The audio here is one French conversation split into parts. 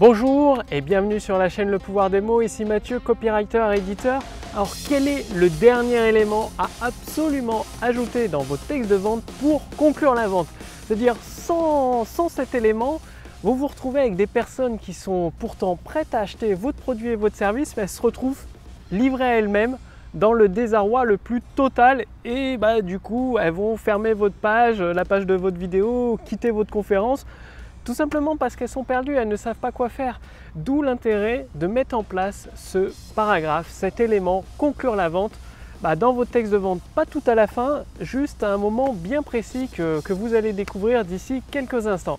Bonjour et bienvenue sur la chaîne Le Pouvoir des mots, ici Mathieu, copywriter et éditeur. Alors quel est le dernier élément à absolument ajouter dans votre texte de vente pour conclure la vente? C'est-à-dire sans cet élément, vous vous retrouvez avec des personnes qui sont pourtant prêtes à acheter votre produit et votre service, mais elles se retrouvent livrées à elles-mêmes dans le désarroi le plus total et du coup elles vont fermer votre page, la page de votre vidéo, quitter votre conférence. Tout simplement parce qu'elles sont perdues, elles ne savent pas quoi faire. D'où l'intérêt de mettre en place ce paragraphe, cet élément, conclure la vente, dans votre texte de vente. Pas tout à la fin, juste à un moment bien précis que vous allez découvrir d'ici quelques instants.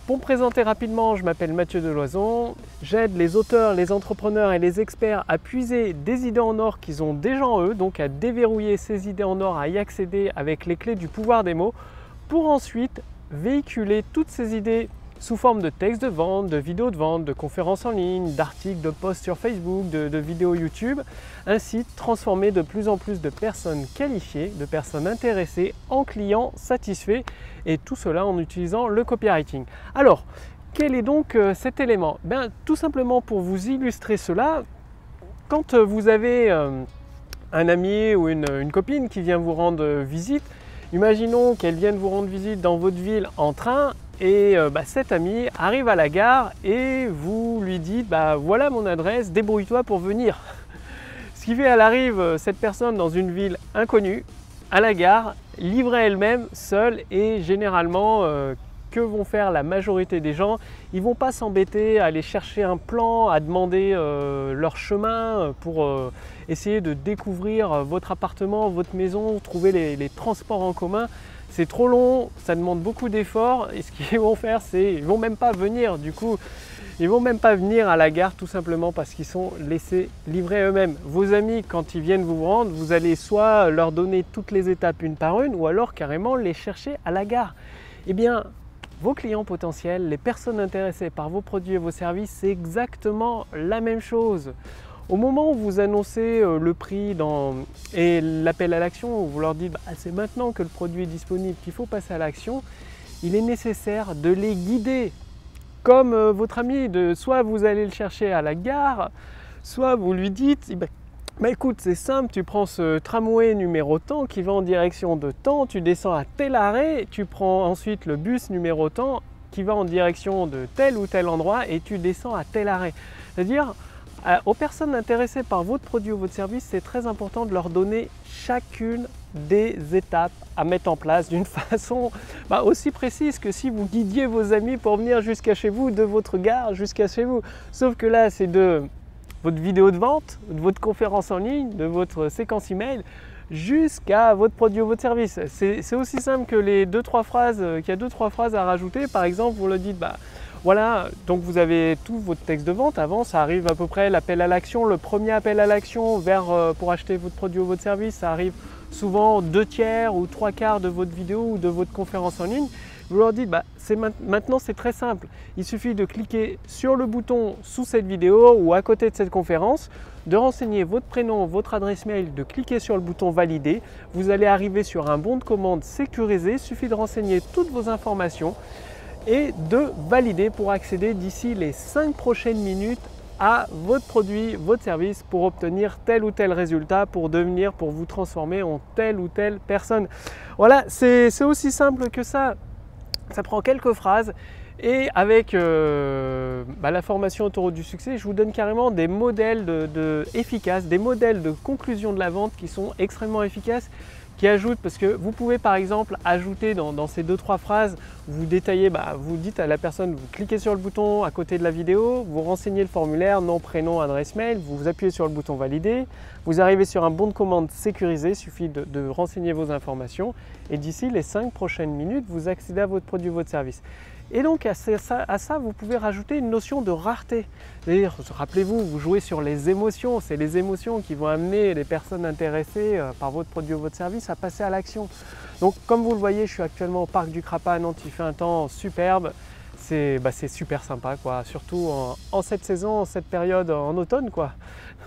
Pour me présenter rapidement, je m'appelle Mathieu Deloison. J'aide les auteurs, les entrepreneurs et les experts à puiser des idées en or qu'ils ont déjà en eux, donc à déverrouiller ces idées en or, à y accéder avec les clés du pouvoir des mots, pour ensuite véhiculer toutes ces idées sous forme de textes de vente, de vidéos de vente, de conférences en ligne, d'articles, de posts sur Facebook, de vidéos YouTube, ainsi transformer de plus en plus de personnes qualifiées, de personnes intéressées en clients satisfaits, et tout cela en utilisant le copywriting. Alors, quel est donc cet élément? Tout simplement pour vous illustrer cela, quand vous avez un ami ou une copine qui vient vous rendre visite, imaginons qu'elle vienne vous rendre visite dans votre ville en train et cet ami arrive à la gare et vous lui dites voilà mon adresse, débrouille-toi pour venir. Ce qui fait elle arrive, cette personne, dans une ville inconnue, à la gare, livrée elle-même, seule, et généralement que vont faire la majorité des gens? Ils ne vont pas s'embêter à aller chercher un plan, à demander leur chemin pour essayer de découvrir votre appartement, votre maison, trouver les transports en commun. C'est trop long, ça demande beaucoup d'efforts, et ce qu'ils vont faire, c'est ils ne vont même pas venir. Du coup, ils ne vont même pas venir à la gare, tout simplement parce qu'ils sont laissés livrer eux-mêmes. Vos amis, quand ils viennent vous rendre, vous allez soit leur donner toutes les étapes une par une, ou alors carrément les chercher à la gare. Eh bien, vos clients potentiels, les personnes intéressées par vos produits et vos services, c'est exactement la même chose. Au moment où vous annoncez le prix et l'appel à l'action, où vous leur dites c'est maintenant que le produit est disponible qu'il faut passer à l'action, il est nécessaire de les guider comme votre ami. Soit vous allez le chercher à la gare, soit vous lui dites écoute, c'est simple, tu prends ce tramway numéro tant qui va en direction de tant, tu descends à tel arrêt, tu prends ensuite le bus numéro tant qui va en direction de tel ou tel endroit et tu descends à tel arrêt. C'est-à-dire, aux personnes intéressées par votre produit ou votre service, c'est très important de leur donner chacune des étapes à mettre en place d'une façon aussi précise que si vous guidiez vos amis pour venir jusqu'à chez vous, de votre gare jusqu'à chez vous. Sauf que là, c'est de votre vidéo de vente, de votre conférence en ligne, de votre séquence email, jusqu'à votre produit ou votre service. C'est aussi simple que les 2-3 phrases, qu'il y a 2-3 phrases à rajouter. Par exemple, vous le dites, voilà, donc vous avez tout votre texte de vente. Avant, ça arrive à peu près l'appel à l'action, le premier appel à l'action pour acheter votre produit ou votre service, ça arrive souvent 2/3 ou 3/4 de votre vidéo ou de votre conférence en ligne. Vous leur dites, maintenant c'est très simple, il suffit de cliquer sur le bouton sous cette vidéo ou à côté de cette conférence, de renseigner votre prénom, votre adresse mail, de cliquer sur le bouton valider. Vous allez arriver sur un bon de commande sécurisé, il suffit de renseigner toutes vos informations et de valider pour accéder d'ici les 5 prochaines minutes à votre produit, votre service, pour obtenir tel ou tel résultat, pour vous transformer en telle ou telle personne. Voilà, c'est aussi simple que ça. Ça prend quelques phrases et avec la formation Autoroute du succès, je vous donne carrément des modèles efficaces, des modèles de conclusion de la vente qui sont extrêmement efficaces, qui ajoutent, parce que vous pouvez par exemple ajouter dans ces 2-3 phrases, vous détaillez, vous dites à la personne, vous cliquez sur le bouton à côté de la vidéo, vous renseignez le formulaire, nom, prénom, adresse mail, vous appuyez sur le bouton valider, vous arrivez sur un bon de commande sécurisé, il suffit de renseigner vos informations et d'ici les 5 prochaines minutes, vous accédez à votre produit ou votre service. Et donc à ça, vous pouvez rajouter une notion de rareté. C'est-à-dire, rappelez-vous, vous jouez sur les émotions. C'est les émotions qui vont amener les personnes intéressées par votre produit ou votre service à passer à l'action. Donc comme vous le voyez, je suis actuellement au Parc du Crapa à Nantes, il fait un temps superbe. c'est super sympa, quoi. Surtout en cette saison, en cette période en automne, quoi.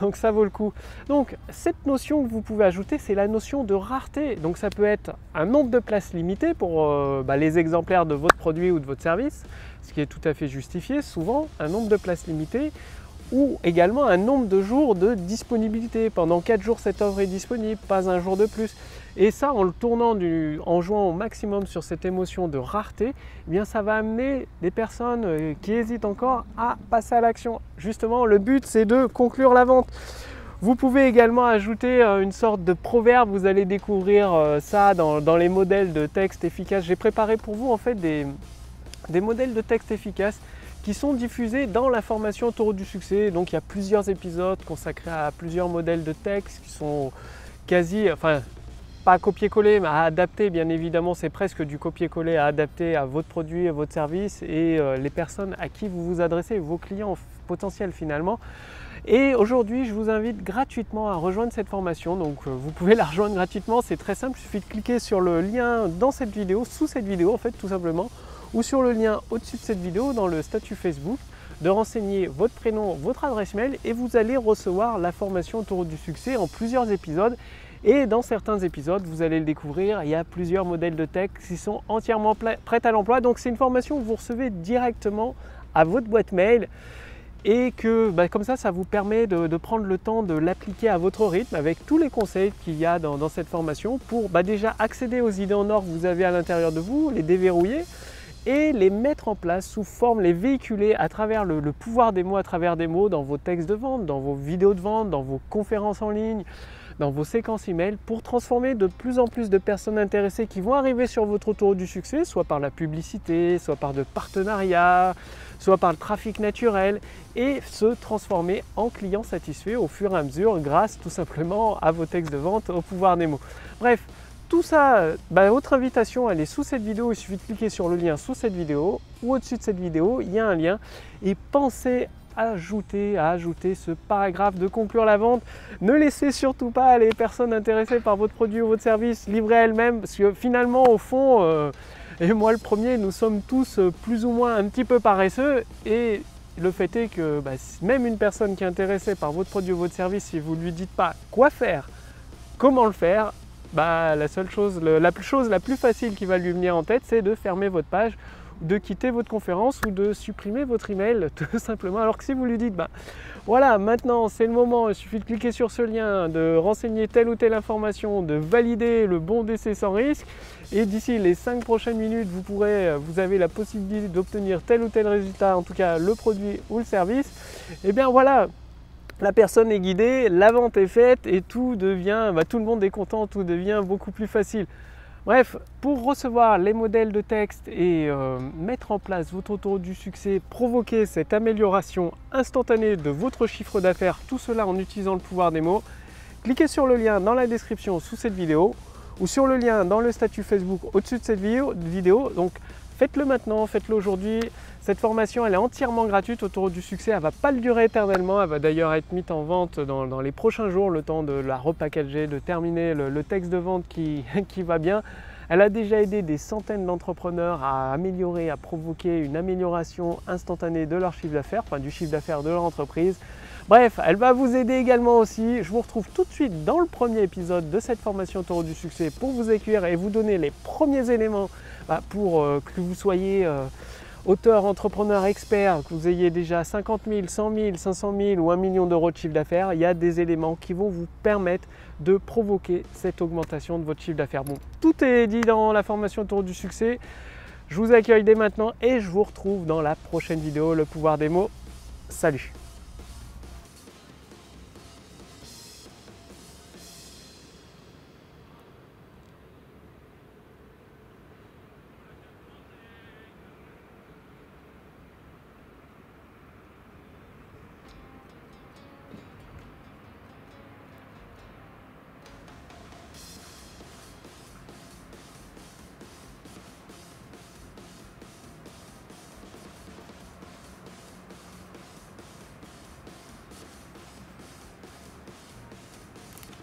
Donc ça vaut le coup. Donc cette notion que vous pouvez ajouter, c'est la notion de rareté. Donc ça peut être un nombre de places limitées pour les exemplaires de votre produit ou de votre service, ce qui est tout à fait justifié, souvent un nombre de places limitées, ou également un nombre de jours de disponibilité. Pendant 4 jours, cette offre est disponible, pas un jour de plus. Et ça, en le tournant, en jouant au maximum sur cette émotion de rareté, eh bien, ça va amener des personnes qui hésitent encore à passer à l'action. Justement, le but, c'est de conclure la vente. Vous pouvez également ajouter une sorte de proverbe. Vous allez découvrir ça dans les modèles de texte efficaces. J'ai préparé pour vous en fait des modèles de texte efficaces qui sont diffusés dans la formation Autoroute du succès. Donc il y a plusieurs épisodes consacrés à plusieurs modèles de texte qui sont pas copier-coller, mais à adapter, bien évidemment. C'est presque du copier-coller à adapter à votre produit, à votre service et les personnes à qui vous vous adressez, vos clients potentiels finalement. Et aujourd'hui, je vous invite gratuitement à rejoindre cette formation. Donc vous pouvez la rejoindre gratuitement, c'est très simple, il suffit de cliquer sur le lien dans cette vidéo, sous cette vidéo en fait, tout simplement, ou sur le lien au-dessus de cette vidéo dans le statut Facebook, de renseigner votre prénom, votre adresse mail et vous allez recevoir la formation Autoroute du succès en plusieurs épisodes. Et dans certains épisodes, vous allez le découvrir, il y a plusieurs modèles de texte qui sont entièrement prêts à l'emploi. Donc c'est une formation que vous recevez directement à votre boîte mail et que comme ça vous permet de prendre le temps de l'appliquer à votre rythme avec tous les conseils qu'il y a dans cette formation pour déjà accéder aux idées en or que vous avez à l'intérieur de vous, les déverrouiller et les mettre en place sous forme, les véhiculer à travers le pouvoir des mots, à travers des mots dans vos textes de vente, dans vos vidéos de vente, dans vos conférences en ligne, dans vos séquences email pour transformer de plus en plus de personnes intéressées qui vont arriver sur votre autoroute du succès, soit par la publicité, soit par de partenariats, soit par le trafic naturel et se transformer en clients satisfaits au fur et à mesure grâce tout simplement à vos textes de vente, au pouvoir des mots. Bref, tout ça, votre invitation, elle est sous cette vidéo, il suffit de cliquer sur le lien sous cette vidéo ou au-dessus de cette vidéo, il y a un lien et pensez à ajouter ce paragraphe de conclure la vente. Ne laissez surtout pas les personnes intéressées par votre produit ou votre service livrer elles-mêmes parce que finalement au fond, et moi le premier, nous sommes tous plus ou moins un petit peu paresseux et le fait est que même une personne qui est intéressée par votre produit ou votre service, si vous ne lui dites pas quoi faire, comment le faire, la chose la plus facile qui va lui venir en tête, c'est de fermer votre page, de quitter votre conférence ou de supprimer votre email tout simplement. Alors que si vous lui dites voilà, maintenant c'est le moment, il suffit de cliquer sur ce lien, de renseigner telle ou telle information, de valider le bon d'essai sans risque et d'ici les 5 prochaines minutes vous avez la possibilité d'obtenir tel ou tel résultat, en tout cas le produit ou le service, et bien voilà, la personne est guidée, la vente est faite et tout devient, tout le monde est content, tout devient beaucoup plus facile. Bref, pour recevoir les modèles de texte et mettre en place votre autoroute du succès, provoquer cette amélioration instantanée de votre chiffre d'affaires, tout cela en utilisant le pouvoir des mots, cliquez sur le lien dans la description sous cette vidéo ou sur le lien dans le statut Facebook au-dessus de cette vidéo. Donc faites-le maintenant, faites-le aujourd'hui. Cette formation, elle est entièrement gratuite, Autoroute du succès. Elle ne va pas le durer éternellement. Elle va d'ailleurs être mise en vente dans les prochains jours, le temps de la repackager, de terminer le texte de vente qui va bien. Elle a déjà aidé des centaines d'entrepreneurs à améliorer, à provoquer une amélioration instantanée de leur chiffre d'affaires, du chiffre d'affaires de leur entreprise. Bref, elle va vous aider également aussi. Je vous retrouve tout de suite dans le premier épisode de cette formation Autoroute du succès pour vous accueillir et vous donner les premiers éléments pour que vous soyez auteur, entrepreneur, expert, que vous ayez déjà 50 000, 100 000, 500 000 ou 1 million d'euros de chiffre d'affaires. Il y a des éléments qui vont vous permettre de provoquer cette augmentation de votre chiffre d'affaires. Bon, tout est dit dans la formation Autoroute du succès. Je vous accueille dès maintenant et je vous retrouve dans la prochaine vidéo, le pouvoir des mots. Salut!